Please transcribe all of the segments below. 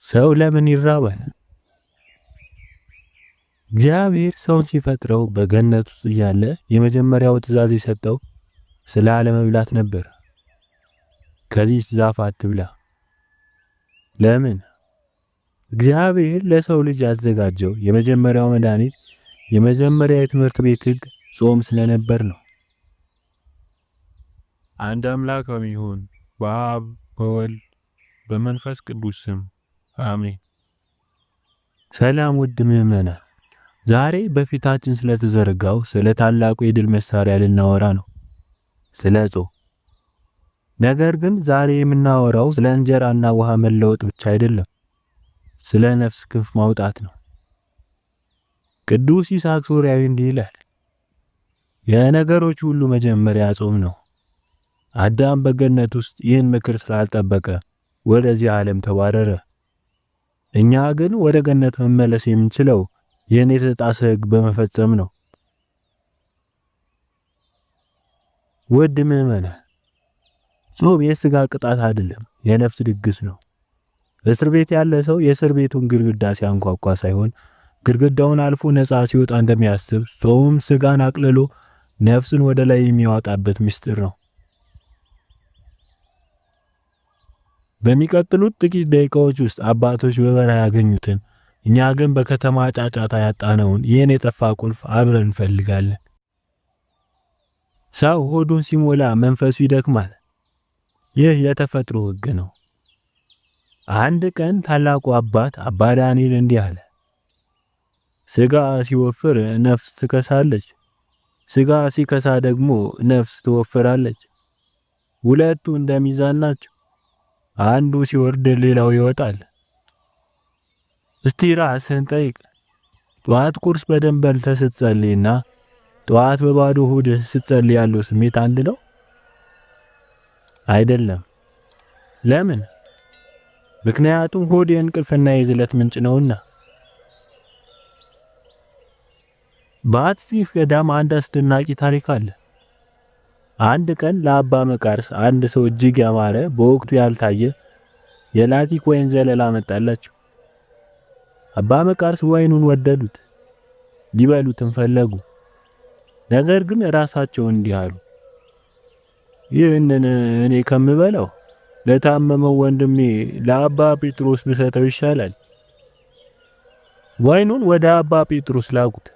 ሰው ለምን ይራባል? እግዚአብሔር ሰውን ሲፈጥረው በገነት ውስጥ እያለ የመጀመሪያው ትእዛዝ የሰጠው ስለ አለመብላት ነበር። ከዚህ ዛፍ አትብላ። ለምን? እግዚአብሔር ለሰው ልጅ ያዘጋጀው የመጀመሪያው መድኃኒት የመጀመሪያ የትምህርት ቤት ሕግ ጾም ስለነበር ነው። አንድ አምላክ በሚሆን በአብ በወልድ በመንፈስ ቅዱስ ስም አሜን። ሰላም ውድ ምዕመናን፣ ዛሬ በፊታችን ስለተዘረጋው ስለ ታላቁ የድል መሳሪያ ልናወራ ነው፣ ስለ ጾም። ነገር ግን ዛሬ የምናወራው ስለ እንጀራና ውሃ መለወጥ ብቻ አይደለም፣ ስለ ነፍስ ክንፍ ማውጣት ነው። ቅዱስ ይስሐቅ ሶርያዊ እንዲህ ይላል፣ የነገሮች ሁሉ መጀመሪያ ጾም ነው። አዳም በገነት ውስጥ ይህን ምክር ስላልጠበቀ ወደዚህ ዓለም ተባረረ። እኛ ግን ወደ ገነት መመለስ የምንችለው ይህን የተጣሰ ሕግ በመፈጸም ነው። ውድ ምዕመናን፣ ጾም የሥጋ ቅጣት አይደለም፣ የነፍስ ድግስ ነው። እስር ቤት ያለ ሰው የእስር ቤቱን ግድግዳ ሲያንኳኳ ሳይሆን ግድግዳውን አልፎ ነፃ ሲወጣ እንደሚያስብ ጾም ሥጋን አቅልሎ ነፍስን ወደ ላይ የሚያወጣበት ምስጢር ነው። በሚቀጥሉት ጥቂት ደቂቃዎች ውስጥ አባቶች በበረሃ ያገኙትን እኛ ግን በከተማ ጫጫታ ያጣነውን ይህን የጠፋ ቁልፍ አብረን እንፈልጋለን። ሰው ሆዱን ሲሞላ መንፈሱ ይደክማል። ይህ የተፈጥሮ ሕግ ነው። አንድ ቀን ታላቁ አባት አባ ዳንኤል እንዲህ አለ፣ ሥጋ ሲወፍር ነፍስ ትከሳለች፣ ሥጋ ሲከሳ ደግሞ ነፍስ ትወፍራለች። ሁለቱ እንደ ሚዛን ናቸው። አንዱ ሲወርድ ሌላው ይወጣል። እስቲ ራስህን ጠይቅ። ጠዋት ቁርስ በደንብ በልተህ ስትጸልይና ጠዋት በባዶ ሆድ ስትጸልይ ያለው ስሜት አንድ ነው? አይደለም። ለምን? ምክንያቱም ሆድ የእንቅልፍና የዝለት ምንጭ ነውና። በአጽቢፍ ገዳም አንድ አስደናቂ ታሪክ አለ። አንድ ቀን ለአባ መቃርስ አንድ ሰው እጅግ ያማረ በወቅቱ ያልታየ የላቲክ ወይን ዘለላ መጣላቸው። አባ መቃርስ ወይኑን ወደዱት፣ ሊበሉትም ፈለጉ። ነገር ግን ራሳቸው እንዲህ አሉ፣ ይህንን እኔ ከምበላው ለታመመው ወንድሜ ለአባ ጴጥሮስ ብሰጠው ይሻላል። ወይኑን ወደ አባ ጴጥሮስ ላኩት።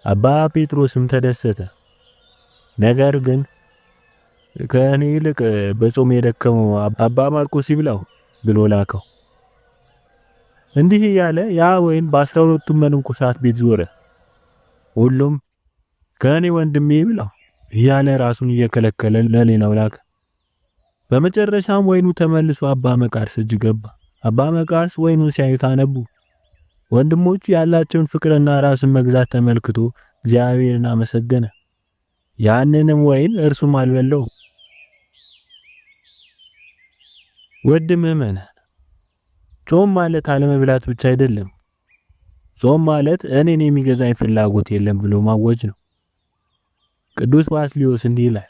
አባ ጴጥሮስም ተደሰተ። ነገር ግን ከእኔ ይልቅ በጾም የደከመው አባ ማርቆስ ይብላው ብሎ ላከው። እንዲህ እያለ ያ ወይን በ12ቱም መነኮሳት ቤት ዞረ። ሁሉም ከእኔ ወንድሜ ይብላው እያለ ራሱን እየከለከለ ለሌላው ላከ። በመጨረሻም ወይኑ ተመልሶ አባ መቃርስ እጅ ገባ። አባ መቃርስ ወይኑን ሲያዩት አነቡ። ወንድሞቹ ያላቸውን ፍቅርና ራስን መግዛት ተመልክቶ እግዚአብሔርን አመሰገነ። ያንንም ወይን እርሱም አልበለው። ውድ ምዕመናን፣ ጾም ማለት አለመብላት ብቻ አይደለም። ጾም ማለት እኔን የሚገዛኝ ፍላጎት የለም ብሎ ማወጅ ነው። ቅዱስ ባስልዮስ እንዲህ ይላል፣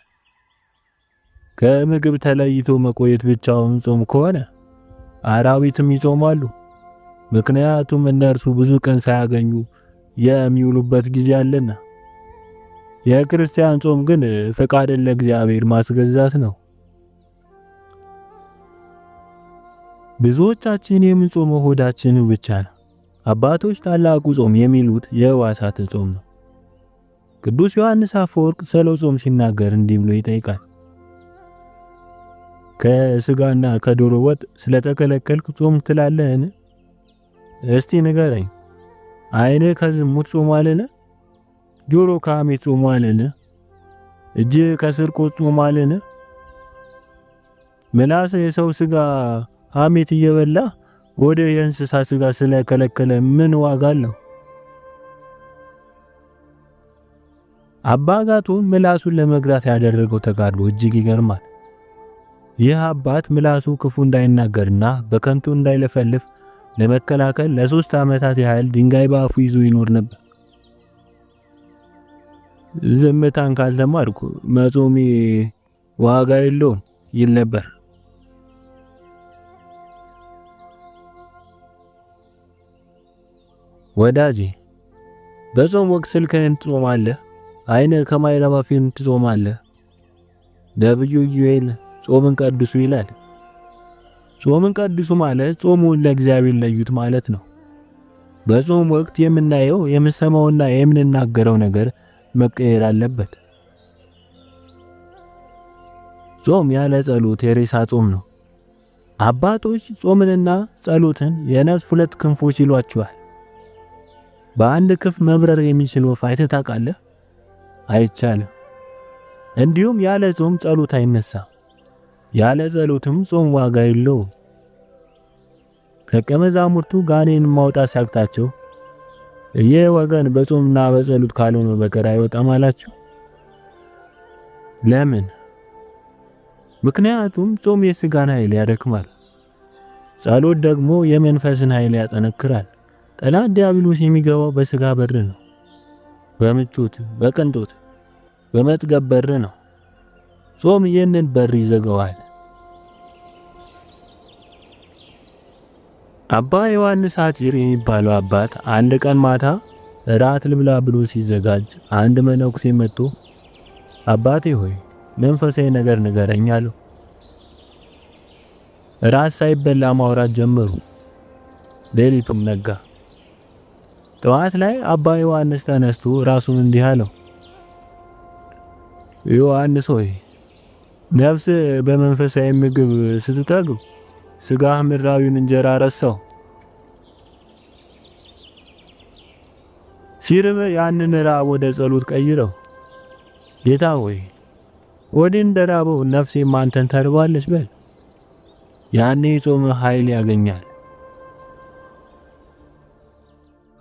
ከምግብ ተለይቶ መቆየት ብቻውን ጾም ከሆነ አራዊትም ይጾማሉ። ምክንያቱም እነርሱ ብዙ ቀን ሳያገኙ የሚውሉበት ጊዜ አለና። የክርስቲያን ጾም ግን ፈቃድን ለእግዚአብሔር ማስገዛት ነው። ብዙዎቻችን የምንጾመው ሆዳችንን ብቻ ነው። አባቶች ታላቁ ጾም የሚሉት የሕዋሳትን ጾም ነው። ቅዱስ ዮሐንስ አፈወርቅ ስለ ጾም ሲናገር እንዲህ ብሎ ይጠይቃል፣ ከስጋና ከዶሮ ወጥ ስለተከለከልክ ጾም ትላለህን? እስቲ ንገረኝ። ዓይንህ ከዝሙት ጾሟልን? ጆሮ ከሐሜት ጾሟልን? እጅ ከስርቆት ጾሟልን? ምላስ የሰው ስጋ ሐሜት እየበላ ወደ የእንስሳ ስጋ ስለከለከለ ምን ዋጋ አለው? አባ አጋቶን ምላሱን ለመግራት ያደረገው ተጋድሎ እጅግ ይገርማል። ይህ አባት ምላሱ ክፉ እንዳይናገርና በከንቱ እንዳይለፈልፍ ለመከላከል ለ3 ዓመታት ያህል ድንጋይ በአፉ ይዞ ይኖር ነበር። ዝምታን ካልተማርኩ መጾሜ ዋጋ የለውም ይል ነበር። ወዳጄ በጾም ወቅት ስልክህን ትጾማለህ? አይንህ ከማይረባ ፊልም ትጾማለህ? ነብዩ ኢዩኤል ጾምን ቀድሱ ይላል። ጾምን ቀድሱ ማለት ጾሙን ለእግዚአብሔር ለዩት ማለት ነው። በጾም ወቅት የምናየው የምንሰማውና የምንናገረው ነገር መቀየር አለበት። ጾም ያለ ጸሎት የሬሳ ጾም ነው። አባቶች ጾምንና ጸሎትን የነፍስ ሁለት ክንፎች ይሏቸዋል። በአንድ ክንፍ መብረር የሚችል ወፍ አይተህ ታውቃለህ? አይቻልም። እንዲሁም ያለ ጾም ጸሎት አይነሳም። ያለ ጸሎትም ጾም ዋጋ የለውም። ደቀ መዛሙርቱ ጋኔን ማውጣት ሲያቅታቸው ይህ ወገን በጾምና በጸሎት ካልሆነ በቀር አይወጣም አላቸው። ለምን? ምክንያቱም ጾም የሥጋን ኃይል ያደክማል፣ ጸሎት ደግሞ የመንፈስን ኃይል ያጠነክራል። ጠላት ዲያብሎስ የሚገባው በሥጋ በር ነው። በምቾት፣ በቅንጦት፣ በመጥገብ በር ነው። ጾም ይህንን በር ይዘጋዋል። አባ ዮሐንስ ሐጺር የሚባለው አባት አንድ ቀን ማታ እራት ልብላ ብሎ ሲዘጋጅ አንድ መነኩሴ መጥቶ አባቴ ሆይ መንፈሳዊ ነገር ንገረኝ አለው። እራት ሳይበላ ማውራት ጀመሩ። ሌሊቱም ነጋ። ጠዋት ላይ አባ ዮሐንስ ተነስቶ ራሱን እንዲህ አለው፣ ዮሐንስ ሆይ ነፍስ በመንፈሳዊ ምግብ ስትጠግብ ሥጋህ ምድራዊውን እንጀራ ረሳው። ሲርብ ያንን ራብ ወደ ጸሎት ቀይረው። ጌታ ሆይ ወዴ እንደራበው ነፍሴም አንተን ተርባለች በል። ያኔ ጾም ኃይል ያገኛል።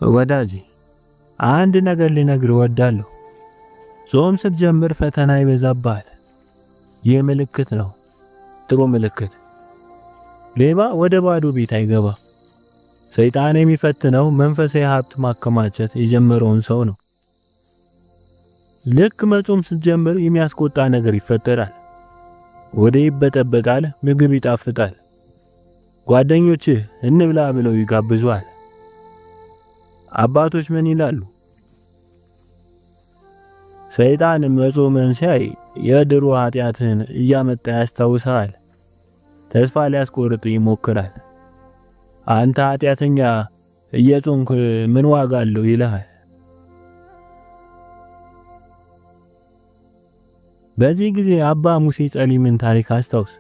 ወዳጄ አንድ ነገር ልነግርህ እወዳለሁ። ጾም ስትጀምር ፈተና ይበዛብሃል። ይህ ምልክት ነው፣ ጥሩ ምልክት። ሌባ ወደ ባዶ ቤት አይገባ። ሰይጣን የሚፈትነው መንፈሳዊ ሀብት ማከማቸት የጀመረውን ሰው ነው። ልክ መጾም ስትጀምር የሚያስቆጣ ነገር ይፈጠራል። ወደ ይበጠበጣል፣ ምግብ ይጣፍጣል። ጓደኞችህ እንብላ ብለው ይጋብዙሃል። አባቶች ምን ይላሉ? ሰይጣን መጾምን ሲያይ የድሮ ኃጢአትን እያመጣ ያስታውሳል። ተስፋ ሊያስቆርጥ ይሞክራል። አንተ ኃጢአተኛ እየጾምክ ምን ዋጋ አለው ይልሃል። በዚህ ጊዜ አባ ሙሴ ጸሊምን ታሪክ አስታውስ።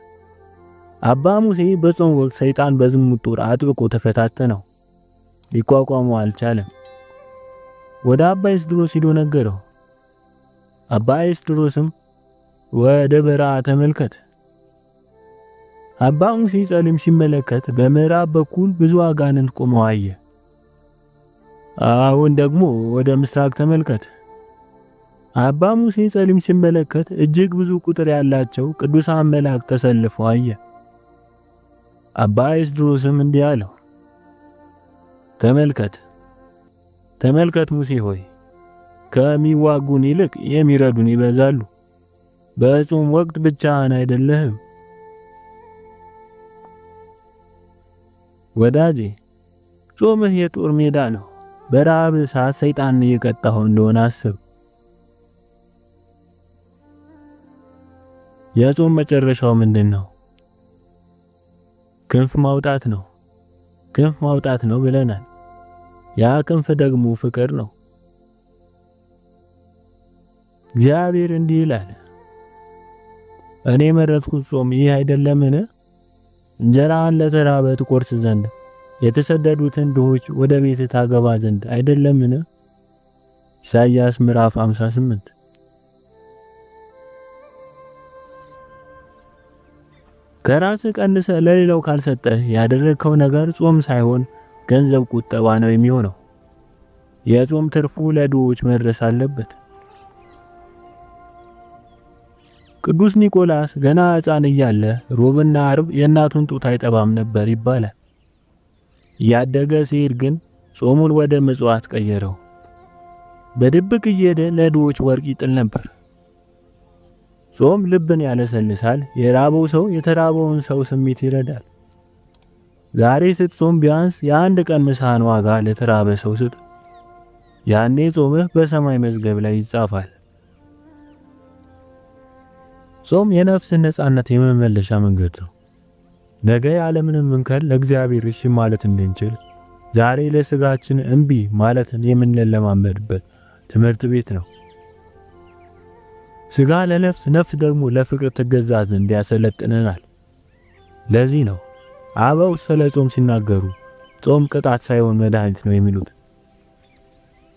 አባ ሙሴ በጾም ወቅት ሰይጣን በዝሙት ጦር አጥብቆ ተፈታተነው። ሊቋቋመው አልቻለም። ወደ አባ ኤስድሮስ ሄዶ ነገረው። አባ ኤስድሮስም ወደ በረሃ ተመልከት። አባ ሙሴ ጸሊም ሲመለከት በምዕራብ በኩል ብዙ አጋንንት ቆመው አየ። አሁን ደግሞ ወደ ምስራቅ ተመልከት። አባ ሙሴ ጸሊም ሲመለከት እጅግ ብዙ ቁጥር ያላቸው ቅዱሳን መላእክት ተሰልፈው አየ። አባ ኤስድሮስም እንዲህ አለው፣ ተመልከት ሙሴ ሆይ ከሚዋጉን ይልቅ የሚረዱን ይበዛሉ። በጾም ወቅት ብቻህን አይደለህም። ወዳጄ ጾምህ የጦር ሜዳ ነው። በረሃብ ሰዓት ሰይጣንን እየቀጣኸው እንደሆነ አስብ። የጾም መጨረሻው ምንድነው? ክንፍ ማውጣት ነው። ክንፍ ማውጣት ነው ብለናል። ያ ክንፍ ደግሞ ፍቅር ነው። እግዚአብሔር እንዲህ ይላል፣ እኔ መረጥኩት ጾም ይህ አይደለምን? እንጀራን ለተራበ ትቆርስ ዘንድ የተሰደዱትን ድሆች ወደ ቤት ታገባ ዘንድ አይደለምን? ኢሳይያስ ምዕራፍ 58። ከራስህ ቀንሰህ ለሌላው ካልሰጠህ ያደረግከው ነገር ጾም ሳይሆን ገንዘብ ቁጠባ ነው የሚሆነው። የጾም ትርፉ ለድሆች መድረስ አለበት። ቅዱስ ኒቆላስ ገና ሕፃን እያለ ሮብና ዓርብ የእናቱን ጡት አይጠባም ነበር ይባላል። ያደገ ሲሄድ ግን ጾሙን ወደ ምጽዋት ቀየረው። በድብቅ እየሄደ ለድሆች ወርቅ ይጥል ነበር። ጾም ልብን ያለሰልሳል። የራበው ሰው የተራበውን ሰው ስሜት ይረዳል። ዛሬ ስትጾም ቢያንስ የአንድ ቀን ምሳህን ዋጋ ለተራበ ሰው ስጥ። ያኔ ጾምህ በሰማይ መዝገብ ላይ ይጻፋል። ጾም የነፍስን ነፃነት የመመለሻ መንገድ ነው። ነገ ያለምንም እንከን ለእግዚአብሔር እሺ ማለት እንድንችል ዛሬ ለስጋችን እምቢ ማለትን የምንለማመድበት ትምህርት ቤት ነው። ስጋ ለነፍስ፣ ነፍስ ደግሞ ለፍቅር ትገዛ ዘንድ ያሰለጥነናል። ለዚህ ነው አበው ስለ ጾም ሲናገሩ ጾም ቅጣት ሳይሆን መድኃኒት ነው የሚሉት።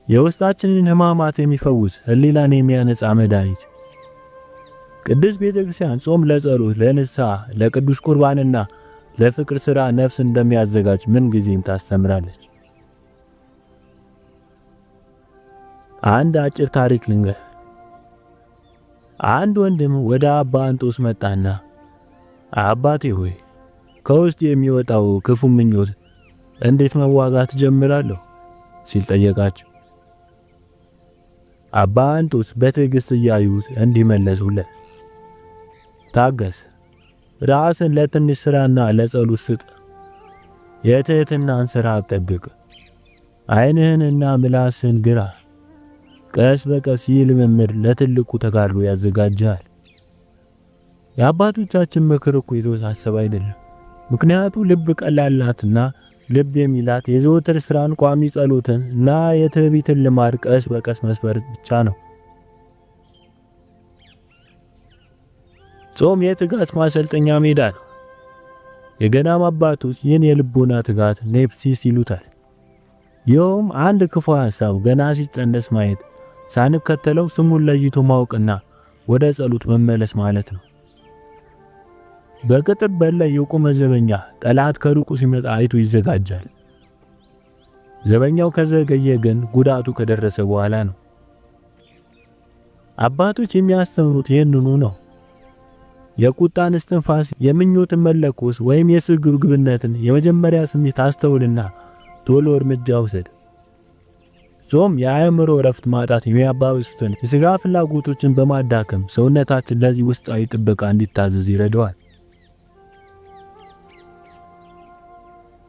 የውስጣችንን ሕማማት የሚፈውስ ሕሊናን የሚያነጻ መድኃኒት። ቅድስት ቤተክርስቲያን ጾም ለጸሎት፣ ለንስሐ፣ ለቅዱስ ቁርባንና ለፍቅር ሥራ ነፍስ እንደሚያዘጋጅ ምን ጊዜም ታስተምራለች። አንድ አጭር ታሪክ ልንገር። አንድ ወንድም ወደ አባ አንጦስ መጣና አባቴ ሆይ ከውስጥ የሚወጣው ክፉ ምኞት እንዴት መዋጋት ጀምራለሁ ሲል ጠየቃቸው። አባ አንጦስ በትዕግስት እያዩት እንዲመለሱለት፣ ታገስ፣ ራስን ለትንሽ ሥራና ለጸሎት ስጥ፣ የትህትናን ሥራ አጠብቅ፣ ዓይንህንና ምላስህን ግራ። ቀስ በቀስ ይህ ልምምድ ለትልቁ ተጋድሎ ያዘጋጃል። የአባቶቻችን ምክር እኮ የተወሳሰበ አይደለም። ምክንያቱ ልብ ቀላል ናትና ልብ የሚላት የዘወትር ሥራን፣ ቋሚ ጸሎትን እና የትዕቢትን ልማድ ቀስ በቀስ መስበር ብቻ ነው። ጾም የትጋት ማሰልጠኛ ሜዳ ነው። የገዳም አባቶች ይህን የልቦና ትጋት ኔፕሲስ ይሉታል። ይኸውም አንድ ክፉ ሐሳብ ገና ሲጸነስ ማየት፣ ሳንከተለው ስሙን ለይቶ ማወቅና ወደ ጸሎት መመለስ ማለት ነው። በቅጥር በር ላይ የቆመ ዘበኛ ጠላት ከሩቁ ሲመጣ አይቶ ይዘጋጃል። ዘበኛው ከዘገየ ግን ጉዳቱ ከደረሰ በኋላ ነው። አባቶች የሚያስተምሩት ይህንኑ ነው። የቁጣን እስትንፋስ፣ የምኞትን መለኮስ ወይም የስግብግብነትን የመጀመሪያ ስሜት አስተውልና ቶሎ እርምጃ ውሰድ። ጾም የአእምሮ እረፍት ማጣት የሚያባብሱትን የሥጋ ፍላጎቶችን በማዳከም ሰውነታችን ለዚህ ውስጣዊ ጥበቃ እንዲታዘዝ ይረዳዋል።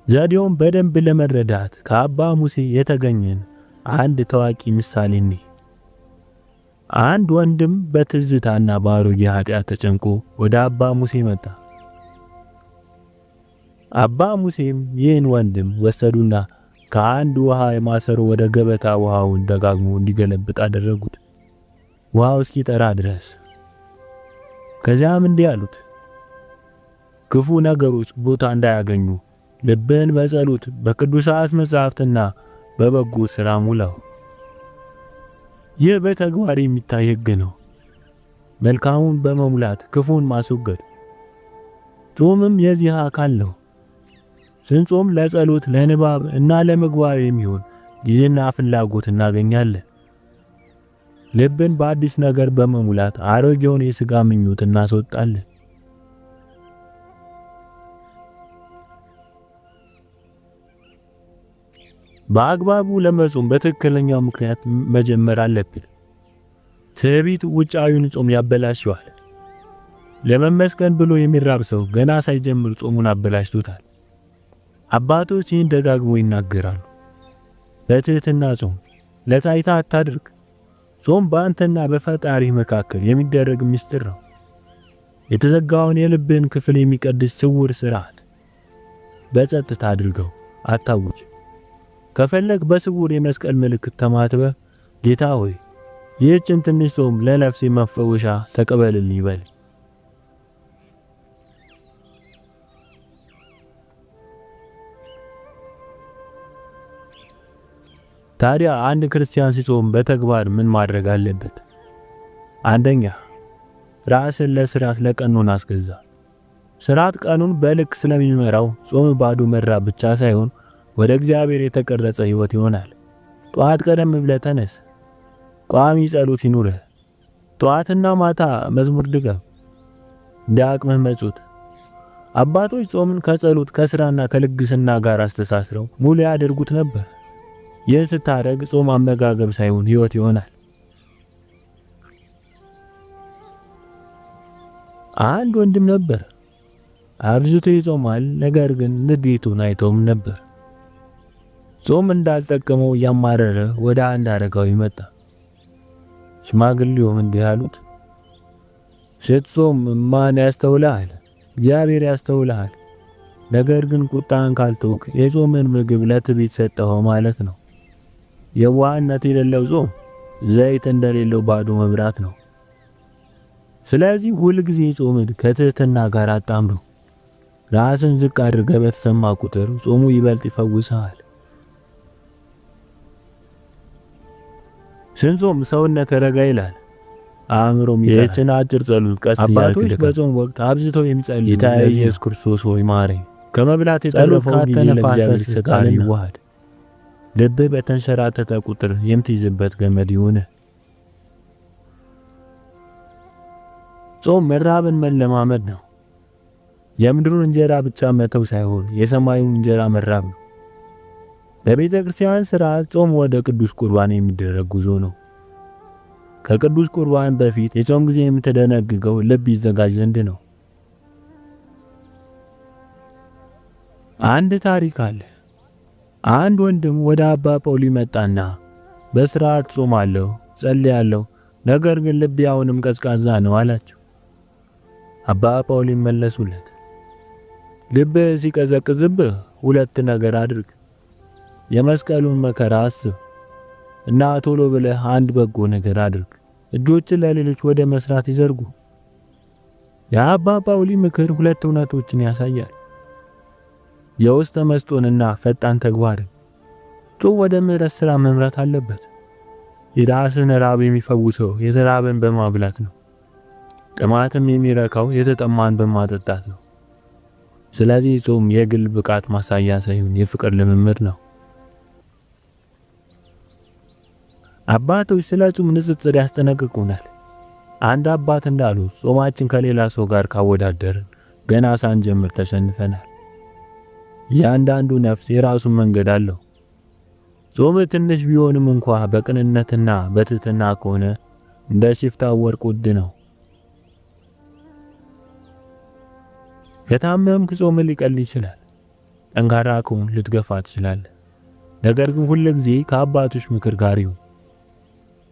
ዘዴውን በደንብ ለመረዳት ከአባ ሙሴ የተገኘን አንድ ታዋቂ ምሳሌ እንይ። አንድ ወንድም በትዝታና በአሮጌ ኃጢአት ተጨንቆ ወደ አባ ሙሴ መጣ። አባ ሙሴም ይህን ወንድም ወሰዱና ከአንድ ውሃ የማሰሮ ወደ ገበታ ውሃውን ደጋግሞ እንዲገለብጥ አደረጉት፣ ውሃው እስኪጠራ ድረስ። ከዚያም እንዲህ አሉት፣ ክፉ ነገሮች ቦታ እንዳያገኙ ልብን በጸሎት በቅዱሳት መጻሕፍትና በበጎ ሥራ ሙላው። ይህ በተግባር የሚታይ ሕግ ነው። መልካሙን በመሙላት ክፉን ማስወገድ። ጾምም የዚህ አካል ነው። ስንጾም ለጸሎት፣ ለንባብ እና ለምግባር የሚሆን ጊዜና ፍላጎት እናገኛለን። ልብን በአዲስ ነገር በመሙላት አሮጌውን የሥጋ ምኞት እናስወጣለን። በአግባቡ ለመጾም በትክክለኛው ምክንያት መጀመር አለብን። ትዕቢት ውጫዊውን ጾም ያበላሸዋል። ለመመስገን ብሎ የሚራብ ሰው ገና ሳይጀምር ጾሙን አበላሽቶታል። አባቶች ይህን ደጋግሞ ይናገራሉ። በትህትና ጾም፣ ለታይታ አታድርግ። ጾም በአንተና በፈጣሪ መካከል የሚደረግ ምስጢር ነው። የተዘጋውን የልብን ክፍል የሚቀድስ ስውር ሥርዓት። በጸጥታ አድርገው፣ አታውጅ። ከፈለግ በስውር የመስቀል ምልክት ተማትበ ጌታ ሆይ ይህችን ትንሽ ጾም ለነፍሴ መፈወሻ ተቀበልልኝ በል። ታዲያ አንድ ክርስቲያን ሲጾም በተግባር ምን ማድረግ አለበት? አንደኛ፣ ራስን ለሥርዓት ለቀኑን አስገዛ። ሥርዓት ቀኑን በልክ ስለሚመራው ጾም ባዶ መራብ ብቻ ሳይሆን ወደ እግዚአብሔር የተቀረጸ ሕይወት ይሆናል። ጧት ቀደም ብለህ ተነስ። ቋሚ ጸሎት ይኑርህ። ጧትና ማታ መዝሙር ድገም። እንደ አቅምህ መጹት። አባቶች ጾምን ከጸሎት ከሥራና ከልግስና ጋር አስተሳስረው ሙሉ ያደርጉት ነበር። ይህ ስታደርግ ጾም አመጋገብ ሳይሆን ሕይወት ይሆናል። አንድ ወንድም ነበር። አብዝቶ ይጾማል፣ ነገር ግን ንዴቱን አይተውም ነበር። ጾም እንዳልጠቀመው እያማረረ ወደ አንድ አረጋዊ መጣ። ሽማግሌውም እንዲህ አሉት፣ ስትጾም ማን ያስተውልሃል? እግዚአብሔር ያስተውልሃል። ነገር ግን ቁጣን ካልተውክ የጾምን ምግብ ለትዕቢት ሰጠኸው ማለት ነው። የዋህነት የሌለው ጾም ዘይት እንደሌለው ባዶ መብራት ነው። ስለዚህ ሁልጊዜ ጾምን ከትህትና ጋር አጣምረው። ራስን ዝቅ አድርገህ በተሰማ ቁጥር ጾሙ ይበልጥ ይፈውስሃል። ስንጾም ሰውነት ረጋ ይላል፣ አእምሮም ይህችን አጭር ጸሎት ቀስ አባቶች በጾም ወቅት አብዝተው የሚጸልዩ ጌታ ኢየሱስ ክርስቶስ ሆይ ማረኝ፣ ከመብላት የተረፈው ጊዜ ለእግዚአብሔር ስቃል ይዋሃድ። ልብህ በተንሸራተተ ቁጥር የምትይዝበት ገመድ ይሁን። ጾም መራብን መለማመድ ነው። የምድሩን እንጀራ ብቻ መተው ሳይሆን የሰማዩን እንጀራ መራብ ነው። በቤተ ክርስቲያን ሥርዓት ጾም ወደ ቅዱስ ቁርባን የሚደረግ ጉዞ ነው። ከቅዱስ ቁርባን በፊት የጾም ጊዜ የምትደነግገው ልብ ይዘጋጅ ዘንድ ነው። አንድ ታሪክ አለ። አንድ ወንድም ወደ አባ ጳውሊ መጣና በሥርዓት ጾማለሁ፣ ጸልያለሁ፣ ነገር ግን ልቤ አሁንም ቀዝቃዛ ነው አላቸው። አባ ጳውሊ መለሱለት፣ ልብህ ሲቀዘቅዝብህ ሁለት ነገር አድርግ። የመስቀሉን መከራ አስብ እና ቶሎ ብለህ አንድ በጎ ነገር አድርግ። እጆችን ለሌሎች ወደ መስራት ይዘርጉ። የአባ ጳውሊ ምክር ሁለት እውነቶችን ያሳያል። የውስጥ ተመስጦንና ፈጣን ተግባርን። ጾም ወደ ምሕረት ሥራ መምራት አለበት። የራስን ራብ የሚፈውሰው የተራበን በማብላት ነው። ጥማትም የሚረካው የተጠማን በማጠጣት ነው። ስለዚህ ጾም የግል ብቃት ማሳያ ሳይሆን የፍቅር ልምምድ ነው። አባቶች ስለ ጾም ንጽጽር ያስጠነቅቁናል። አንድ አባት እንዳሉት ጾማችን ከሌላ ሰው ጋር ካወዳደርን ገና ሳንጀምር ተሸንፈናል። ያንዳንዱ ነፍስ የራሱን መንገድ አለው። ጾም ትንሽ ቢሆንም እንኳ በቅንነትና በትህትና ከሆነ እንደ ሽፍታ ወርቅ ውድ ነው። ከታመምክ ጾም ሊቀል ይችላል። ጠንካራ ከሆንክ ልትገፋ ትችላለህ። ነገር ግን ሁልጊዜ ከአባቶች ምክር ጋር ይሁን።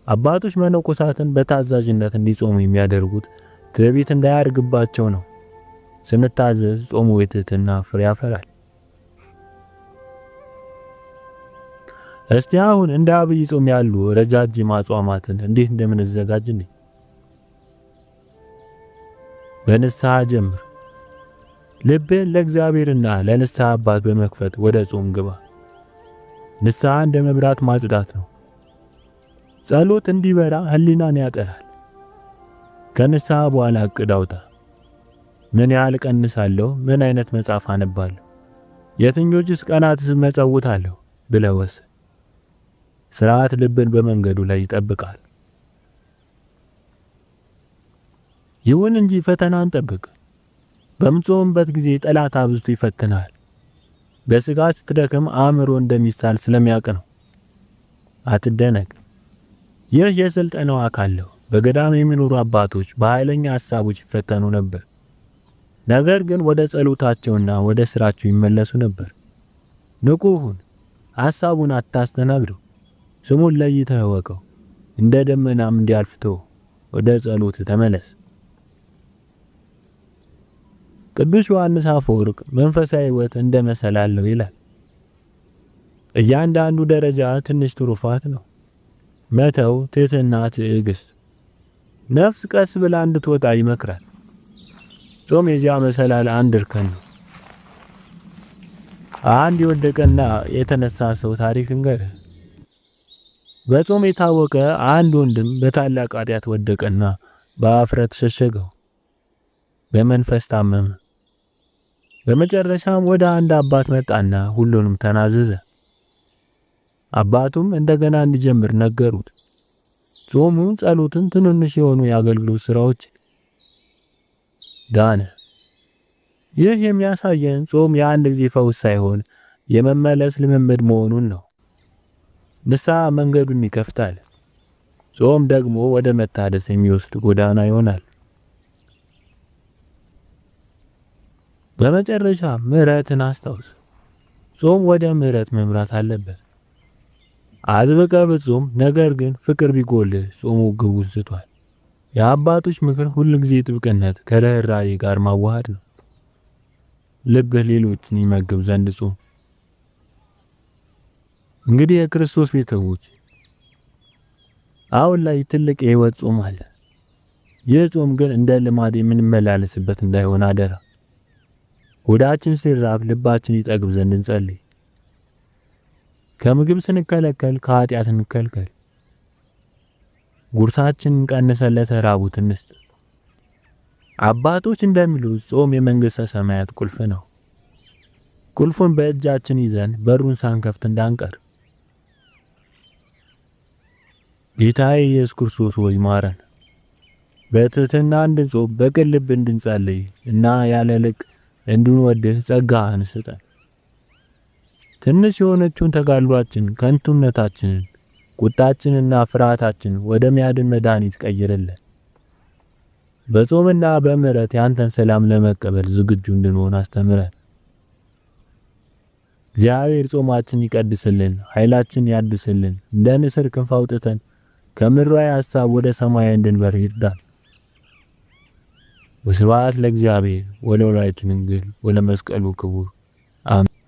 አባቶች መነኮሳትን በታዛዥነት እንዲጾሙ የሚያደርጉት ትዕቢት እንዳያርግባቸው ነው። ስንታዘዝ ጾሙ የትህትና ፍሬ ያፈራል። እስቲ አሁን እንደ አብይ ጾም ያሉ ረጃጅም አጽዋማትን እንዴት እንደምንዘጋጅ እንዴ! በንስሐ ጀምር። ልብህን ለእግዚአብሔርና ለንስሐ አባት በመክፈት ወደ ጾም ግባ። ንስሐ እንደ መብራት ማጽዳት ነው። ጸሎት እንዲበራ ህሊናን ያጠራል። ከንስሐ በኋላ እቅድ አውጣ። ምን ያህል ቀንሳለሁ? ምን አይነት መጽሐፍ አነባለሁ? የትኞችስ ቀናትስ መጸውታለሁ ብለህ ወስን። ስርዓት ልብን በመንገዱ ላይ ይጠብቃል። ይሁን እንጂ ፈተናን ጠብቅ። በምጾምበት ጊዜ ጠላት አብዝቶ ይፈትናል። በስጋ ስትደክም አእምሮ እንደሚሳል ስለሚያውቅ ነው። አትደነቅ። ይህ የስልጠናው አካል ነው። በገዳም የሚኖሩ አባቶች በኃይለኛ ሐሳቦች ይፈተኑ ነበር። ነገር ግን ወደ ጸሎታቸውና ወደ ስራቸው ይመለሱ ነበር። ንቁ ሁን። ሐሳቡን አታስተናግደው። ስሙን ለይተህ እወቀው። እንደ ደመናም እንዲያልፍተው ወደ ጸሎት ተመለስ። ቅዱስ ዮሐንስ አፈወርቅ መንፈሳዊ ሕይወት እንደ መሰላል ነው ይላል። እያንዳንዱ ደረጃ ትንሽ ትሩፋት ነው። መተው፣ ትህትና፣ ትዕግስት። ነፍስ ቀስ ብላ እንድትወጣ ይመክራል። ጾም የዚያ መሰላል አንድ እርከን ነው። አንድ የወደቀና የተነሳ ሰው ታሪክ እንገርህ። በጾም የታወቀ አንድ ወንድም በታላቅ ኃጢአት ወደቀና በአፍረት ሸሸገው። በመንፈስ ታመመ። በመጨረሻም ወደ አንድ አባት መጣና ሁሉንም ተናዘዘ። አባቱም እንደገና እንዲጀምር ነገሩት። ጾሙን፣ ጸሎትን፣ ትንንሽ የሆኑ የአገልግሎት ስራዎች። ዳነ። ይህ የሚያሳየን ጾም የአንድ ጊዜ ፈውስ ሳይሆን የመመለስ ልምምድ መሆኑን ነው። ንስሐ መንገዱን ይከፍታል። ጾም ደግሞ ወደ መታደስ የሚወስድ ጎዳና ይሆናል። በመጨረሻ ምሕረትን አስታውስ። ጾም ወደ ምህረት መምራት አለበት። አጥብቀ ብትጾም ነገር ግን ፍቅር ቢጎልህ ጾሙ ግቡን ስቷል። የአባቶች ምክር ሁል ጊዜ ጥብቅነት ከርህራሄ ጋር ማዋሃድ ነው። ልብህ ሌሎችን ይመግብ ዘንድ ጾም። እንግዲህ የክርስቶስ ቤተሰቦች አሁን ላይ ትልቅ የህይወት ጾም አለ። ይህ ጾም ግን እንደ ልማድ የምንመላለስበት እንዳይሆን አደራ። ሆዳችን ሲራብ ልባችን ይጠግብ ዘንድ እንጸልይ። ከምግብ ስንከለከል ከኃጢአት እንከልከል። ጉርሳችንን ቀንሰን ለተራቡት እንስጥ። አባቶች እንደሚሉት ጾም የመንግስተ ሰማያት ቁልፍ ነው። ቁልፉን በእጃችን ይዘን በሩን ሳንከፍት እንዳንቀር። ጌታዬ ኢየሱስ ክርስቶስ ሆይ ማረን። በትህትና እንድንጾም በቅን ልብ እንድንጸልይ እና ያለ ልክ እንድንወድህ ጸጋህን ስጠን። ትንሽ የሆነችውን ተጋድሏችን፣ ከንቱነታችንን፣ ቁጣችንና ፍርሃታችን ወደሚያድን መድኃኒት ቀይርልን። በጾምና በምህረት ያንተን ሰላም ለመቀበል ዝግጁ እንድንሆን አስተምረን። እግዚአብሔር ጾማችን ይቀድስልን፣ ኃይላችን ያድስልን። እንደ ንስር ክንፍ አውጥተን ከምድራዊ ሐሳብ ወደ ሰማይ እንድንበር ይርዳን። ወስብሐት ለእግዚአብሔር ወለወላዲቱ ድንግል ወለመስቀሉ ክቡር አሜን።